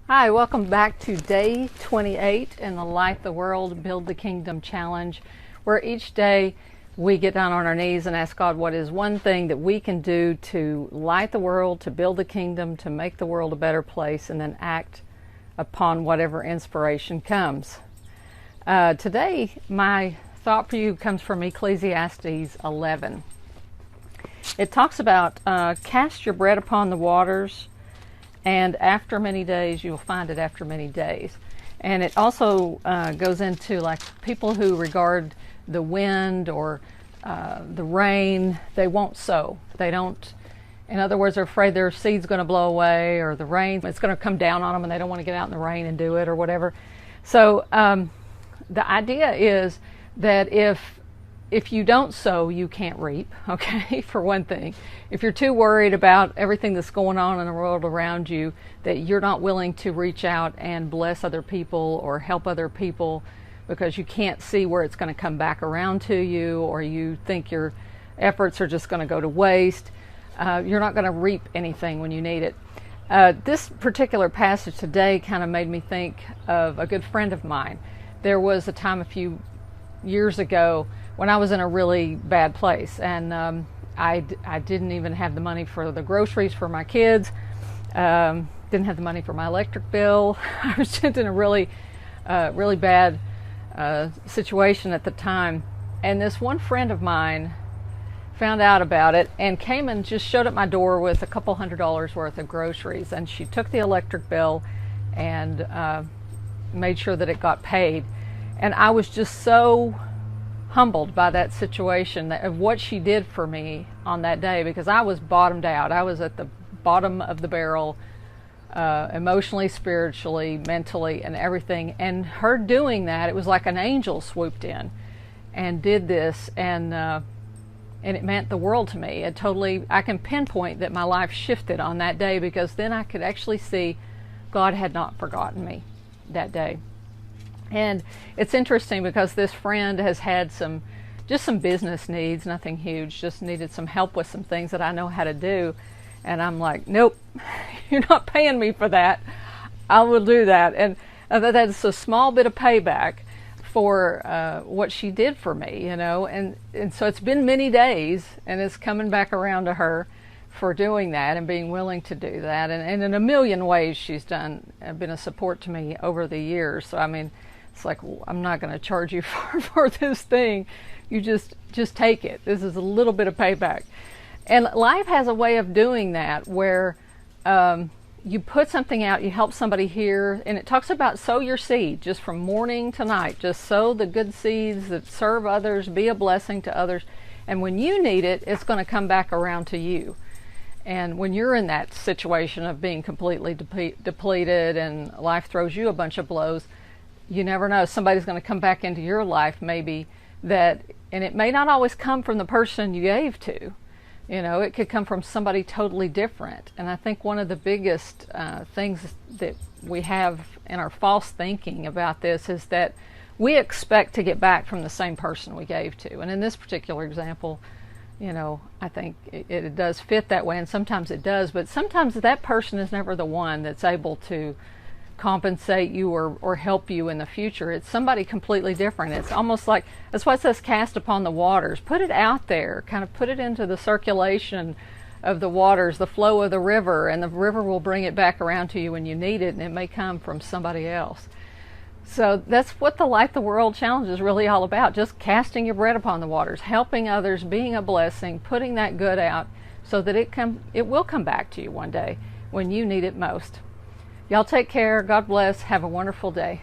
Hi, welcome back to day 28 in the Light the World, Build the Kingdom Challenge, where each day we get down on our knees and ask God what is one thing that we can do to light the world, to build the kingdom, to make the world a better place, and then act upon whatever inspiration comes. Today, my thought for you comes from Ecclesiastes 11. It talks about cast your bread upon the waters, and after many days, you'll find it after many days. And it also goes into like people who regard the wind or the rain, they won't sow. They don't, in other words, they're afraid their seed's going to blow away, or the rain, it's going to come down on them and they don't want to get out in the rain and do it or whatever. So the idea is that if you don't sow, you can't reap, okay, for one thing. If you're too worried about everything that's going on in the world around you, that you're not willing to reach out and bless other people or help other people because you can't see where it's going to come back around to you, or you think your efforts are just going to go to waste, you're not going to reap anything when you need it. This particular passage today kind of made me think of a good friend of mine. There was a time a few years ago when I was in a really bad place, and I didn't even have the money for the groceries for my kids, didn't have the money for my electric bill. I was just in a really bad situation at the time, and this one friend of mine found out about it and came and just showed at my door with a couple $100 worth of groceries, and she took the electric bill and made sure that it got paid. And I was just so humbled by that situation, of what she did for me on that day, because I was bottomed out. I was at the bottom of the barrel, emotionally, spiritually, mentally, and everything. And her doing that, it was like an angel swooped in and did this, and it meant the world to me. It totally, I can pinpoint that my life shifted on that day, because then I could actually see God had not forgotten me that day. And it's interesting because this friend has had some business needs, nothing huge, just needed some help with some things that I know how to do. And I'm like, nope, you're not paying me for that. I will do that. And that's a small bit of payback for what she did for me, you know. And so it's been many days, and it's coming back around to her for doing that and being willing to do that. And in a million ways she's been a support to me over the years. So I mean, it's like, well, I'm not going to charge you for this thing. You just take it. This is a little bit of payback. And life has a way of doing that, where you put something out, you help somebody here, and it talks about sow your seed just from morning to night. Just sow the good seeds that serve others, be a blessing to others. And when you need it, it's going to come back around to you. And when you're in that situation of being completely depleted and life throws you a bunch of blows, you never know, somebody's going to come back into your life maybe that, and it may not always come from the person you gave to, you know, it could come from somebody totally different. And I think one of the biggest things that we have in our false thinking about this is that we expect to get back from the same person we gave to. And in this particular example, you know, I think it does fit that way, and sometimes it does, but sometimes that person is never the one that's able to compensate you or help you in the future. It's somebody completely different. It's almost like, that's why it says cast upon the waters. Put it out there, kind of put it into the circulation of the waters, the flow of the river, and the river will bring it back around to you when you need it, and it may come from somebody else. So that's what the Light the World Challenge is really all about, just casting your bread upon the waters, helping others, being a blessing, putting that good out so that it will come back to you one day when you need it most. Y'all take care. God bless. Have a wonderful day.